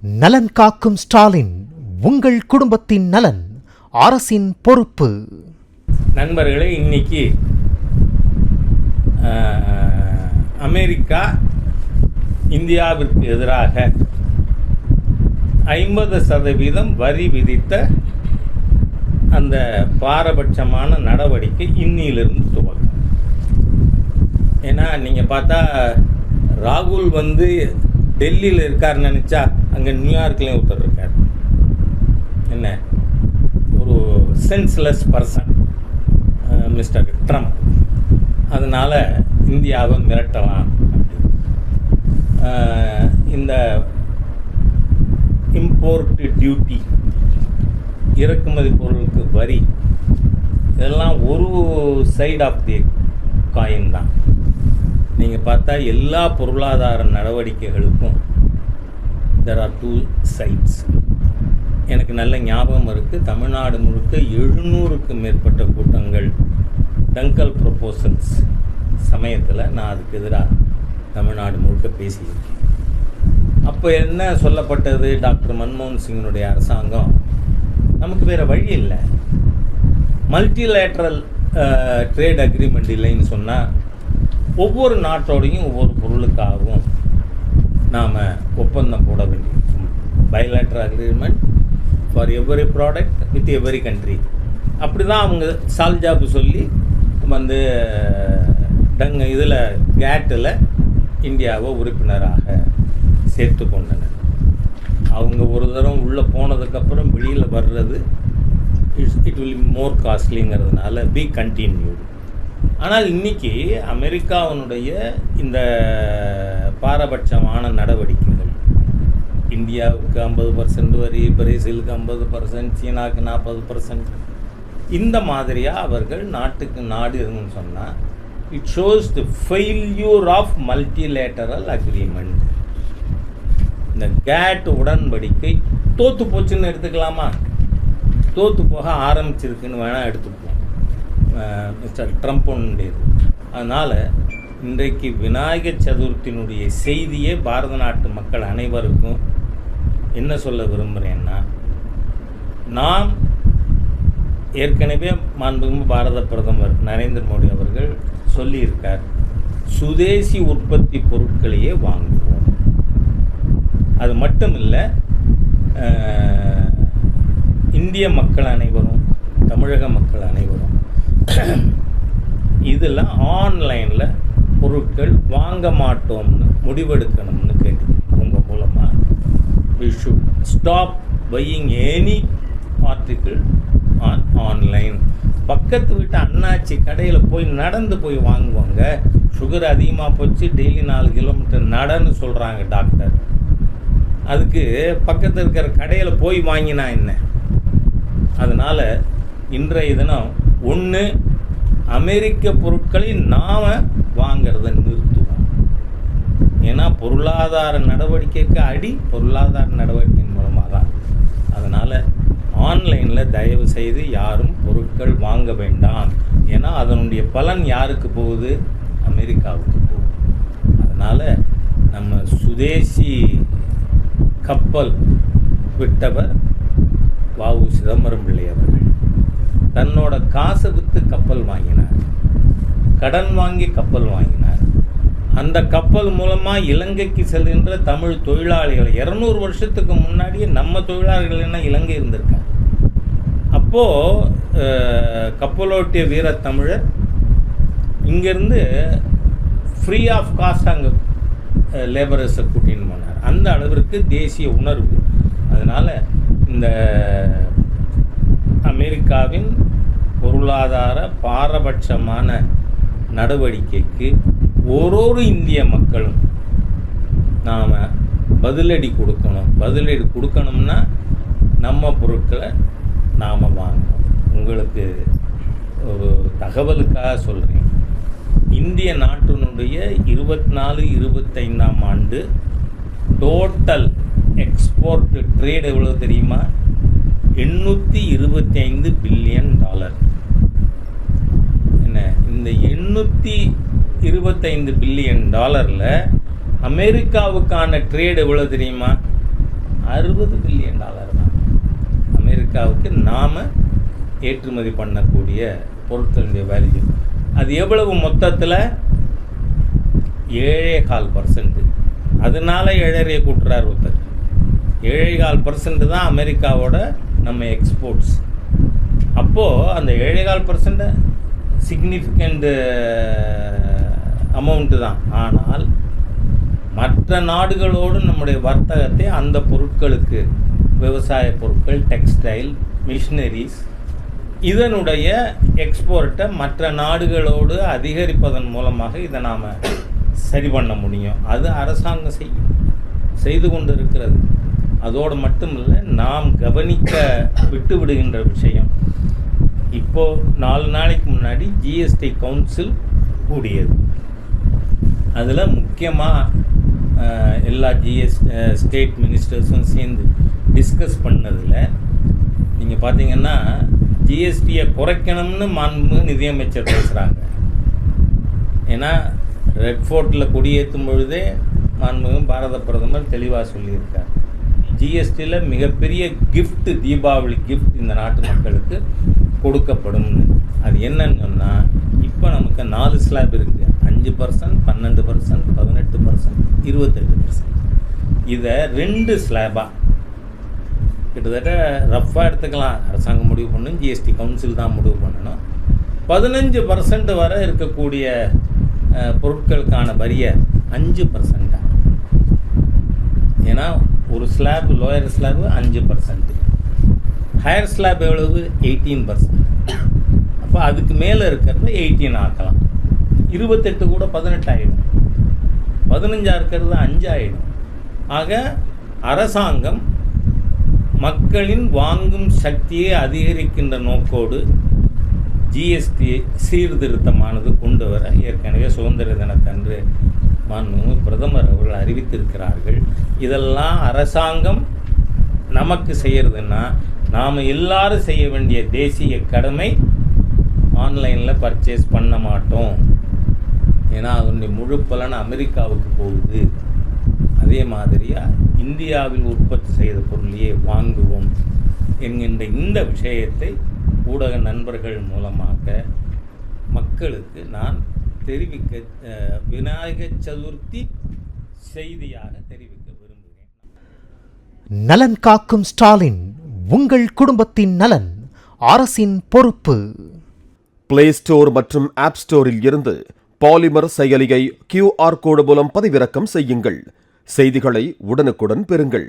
நலன் காக்கும் ஸ்டாலின், உங்கள் குடும்பத்தின் நலன் அரசின் பொறுப்பு. நண்பர்களே, இன்னைக்கு அமெரிக்கா இந்தியாவிற்கு எதிராக 50% வரி விதித்த அந்த பாரபட்சமான நடவடிக்கை இன்னிலிருந்து துவக்கம். ஏன்னா நீங்கள் பார்த்தா ராகுல் டெல்லியில் இருக்காருன்னு நினச்சா அங்கே நியூயார்க்லேயும் ஒருத்தர் இருக்கார். என்ன ஒரு சென்ஸ்லெஸ் பர்சன் மிஸ்டர் ட்ரம்ப். அதனால் இந்தியாவை மிரட்டலாம். இந்த இம்போர்ட் டியூட்டி, இறக்குமதி பொருளுக்கு வரி, இதெல்லாம் ஒரு சைடு ஆஃப் தி காயின் தான். நீங்கள் பார்த்தா எல்லா பொருளாதார நடவடிக்கைகளுக்கும் there are two sides. எனக்கு நல்ல ஞாபகம் இருக்குது, தமிழ்நாடு முழுக்க 700க்கும் மேற்பட்ட கூட்டங்கள் டங்கல் ப்ரொபோசல்ஸ் சமயத்தில் நான் அதுக்கு எதிராக தமிழ்நாடு முழுக்க பேசியிருக்கேன். அப்போ என்ன சொல்லப்பட்டது? டாக்டர் மன்மோகன் சிங்கினுடைய அரசாங்கம் நமக்கு வேறு வழி இல்லை, மல்டிலேட்ரல் ட்ரேட் அக்ரிமெண்ட் இல்லைன்னு சொன்னால் ஒவ்வொரு நாட்டோடையும் ஒவ்வொரு பொருளுக்காகவும் நாம் ஒப்பந்தம் போட வேண்டியிருக்கும். Bilateral agreement for every product with every country. அப்படி தான் அவங்க சால்ஜாப்பு சொல்லி இதில் கேட்டில் இந்தியாவை உறுப்பினராக சேர்த்து கொண்டனர். அவங்க ஒரு தரம் உள்ளே போனதுக்கப்புறம் வெளியில் வர்றது இட் வில் மோர் காஸ்ட்லிங்கிறதுனால பி கண்டினியூடு. ஆனால் இன்றைக்கி அமெரிக்காவினுடைய இந்த பாரபட்சமான நடவடிக்கைகள், இந்தியாவுக்கு 50% வரி, பிரேசிலுக்கு 50%, சீனாவுக்கு 40%, இந்த மாதிரியாக அவர்கள் நாட்டுக்கு நாடு இருந்துன்னு சொன்னால் it shows the failure of multilateral agreement. இந்த கேட் உடன்படிக்கை தோற்று போச்சுன்னு எடுத்துக்கலாமா? தோற்று போக ஆரம்பிச்சிருக்குன்னு வேணால் எடுத்துப்போம் மிஸ்டர் ட்ரம்ப்புடையது. அதனால் இன்றைக்கு விநாயகர் சதுர்த்தியினுடைய செய்தியே பாரத நாட்டு மக்கள் அனைவருக்கும் என்ன சொல்ல விரும்புகிறேன்னா, நாம் ஏற்கனவே மாண்புமிகு பாரத பிரதமர் நரேந்திர மோடி அவர்கள் சொல்லியிருக்கார், சுதேசி உற்பத்தி பொருட்களையே வாங்குவோம். அது மட்டும் இல்லை, இந்திய மக்கள் அனைவரும், தமிழக மக்கள் அனைவரும் இதில் ஆன்லைனில் பொருட்கள் வாங்க மாட்டோம்னு முடிவெடுக்கணும்னு கேட்டு உங்கள் மூலமாக we should stop buying any article on online. பக்கத்து வீட்டு அண்ணாச்சி கடையில் போய் நடந்து போய் வாங்குவாங்க. சுகர் அதிகமாக போச்சு, டெய்லி 4 கிலோமீட்டர் நடன்னு சொல்கிறாங்க டாக்டர். அதுக்கு பக்கத்தில் இருக்கிற கடையில் போய் வாங்கினா என்ன? அதனால் இன்றைய தினம் ஒன்று, அமெரிக்க பொருட்களை நாம் வாங்கிறத நிறுத்துவோம். ஏன்னா பொருளாதார நடவடிக்கைக்கு அடி பொருளாதார நடவடிக்கையின் மூலமாக தான். அதனால் ஆன்லைனில் தயவு செய்து யாரும் பொருட்கள் வாங்க வேண்டாம். ஏன்னா அதனுடைய பலன் யாருக்கு போகுது? அமெரிக்காவுக்கு போகுது. அதனால் நம்ம சுதேசி கப்பல் விட்டவர் வ.உ. சிதம்பரம் பிள்ளை அவர்கள் தன்னோட காசை விற்று கப்பல் வாங்கினார், கடன் வாங்கி கப்பல் வாங்கினார். அந்த கப்பல் மூலமாக இலங்கைக்கு செல்கின்ற தமிழ் தொழிலாளிகள் 200 வருஷத்துக்கு முன்னாடியே நம்ம தொழிலாளர்கள் என்ன இலங்கை இருந்திருக்காங்க. அப்போது கப்பலோட்டிய வீரத்தமிழர் இங்கேருந்து ஃப்ரீ ஆஃப் காஸ்ட் அங்கே லேபரர்ஸை கூட்டின்னு போனார். அந்த அளவிற்கு தேசிய உணர்வு. அதனால் இந்த அமெரிக்காவின் பொருளாதார பாரபட்சமான நடவடிக்கைக்கு ஒரு இந்திய மக்களும் நாம் பதிலடி கொடுக்கணும். பதிலடி கொடுக்கணும்னா நம்ம பொருட்களை நாம் வாங்கணும். உங்களுக்கு ஒரு தகவலுக்காக சொல்கிறேன், இந்திய நாட்டினுடைய 24-25ஆம் ஆண்டு டோட்டல் எக்ஸ்போர்ட் ட்ரேட் எவ்வளோ தெரியுமா? $825 பில்லியன். என்ன இந்த 825 பில்லியன் டாலரில் அமெரிக்காவுக்கான ட்ரேட் எவ்வளோ தெரியுமா? $60 பில்லியன் தான் அமெரிக்காவுக்கு நாம் ஏற்றுமதி பண்ணக்கூடிய பொருட்களுடைய வேல்யூ. அது எவ்வளவு மொத்தத்தில் 7.25%. அதனால 7.5 கூட்டுறார் ஒருத்தர். 7.25% தான் அமெரிக்காவோட நம்ம எக்ஸ்போர்ட்ஸ். அப்போது அந்த 7.25% சிக்னிஃபிகண்ட் அமௌண்ட்டு தான். ஆனால் மற்ற நாடுகளோடு நம்முடைய வர்த்தகத்தை அந்த பொருட்களுக்கு, விவசாய பொருட்கள், டெக்ஸ்டைல், மிஷினரிஸ், இதனுடைய எக்ஸ்போர்ட்டை மற்ற நாடுகளோடு அதிகரிப்பதன் மூலமாக இதை நாம் சரி பண்ண முடியும். அது அரசாங்கம் செய்து கொண்டு இருக்கிறது. அதோடு மட்டுமில்லை, நாம் கவனிக்க விட்டு விடுகின்ற விஷயம், இப்போது 4 நாளைக்கு முன்னாடி ஜிஎஸ்டி கவுன்சில் கூடியது. அதில் முக்கியமாக எல்லா ஸ்டேட் மினிஸ்டர்ஸும் சேர்ந்து டிஸ்கஸ் பண்ணதில் நீங்கள் பார்த்தீங்கன்னா ஜிஎஸ்டியை குறைக்கணும்னு மாண்புமிகு நிதியமைச்சர் பேசுகிறாங்க. ஏன்னா ரெட் ஃபோர்ட்டில் கொடியேற்றும் பொழுதே மாண்புமிகு பாரத பிரதமர் தெளிவாக சொல்லியிருக்கார், ஜிஎஸ்டியில் மிகப்பெரிய கிஃப்ட், தீபாவளி கிஃப்ட் இந்த நாட்டு மக்களுக்கு கொடுக்கப்படும்னு. அது என்னன்னு சொன்னால், இப்போ நமக்கு 4 ஸ்லாப் இருக்குது. 5%, 12%, 18%, 28%. இதை 2 ஸ்லாபாக கிட்டத்தட்ட ரஃப்பாக எடுத்துக்கலாம். அரசாங்கம் முடிவு பண்ணணும், ஜிஎஸ்டி கவுன்சில் தான் முடிவு பண்ணணும். 15% வரை இருக்கக்கூடிய பொருட்களுக்கான வரியை 5%. ஏன்னா ஒரு slab, lower slab 5%, higher slab எவ்வளவு 18%. அப்போ அதுக்கு மேலே இருக்கிறது 18 ஆக்கலாம். 28 கூட 18 ஆகிடும். 15 இருக்கிறது 5 ஆகிடும். ஆக அரசாங்கம் மக்களின் வாங்கும் சக்தியை அதிகரிக்கின்ற நோக்கோடு ஜிஎஸ்டி சீர்திருத்தமானது கொண்டு வர ஏற்கனவே சுதந்திர தினத்தன்று மாண்புமிகு பிரதமர் அவர்கள் அறிவித்திருக்கிறார்கள். இதெல்லாம் அரசாங்கம் நமக்கு செய்கிறதுன்னா, நாம் எல்லாரும் செய்ய வேண்டிய தேசிய கடமை, ஆன்லைனில் பர்ச்சேஸ் பண்ண மாட்டோம். ஏன்னா அதனுடைய முழு பலன் அமெரிக்காவுக்கு போகுது. அதே மாதிரியாக இந்தியாவில் உற்பத்தி செய்த பொருளையே வாங்குவோம் என்கின்ற இந்த விஷயத்தை ஊடக நண்பர்கள் மூலமாக மக்களுக்கு நான் தெரிவிக்க, விநாயகர் சதுர்த்தி செய்தியாக தெரிவிக்க விரும்புகிறேன். நலன் காக்கும் ஸ்டாலின், உங்கள் குடும்பத்தின் நலன் அரசின் பொறுப்பு. பிளே ஸ்டோர் மற்றும் ஆப் ஸ்டோரில் இருந்து பாலிமர் செயலியை QR கோடு மூலம் பதிவிறக்கம் செய்யுங்கள். செய்திகளை உடனுக்குடன் பெறுங்கள்.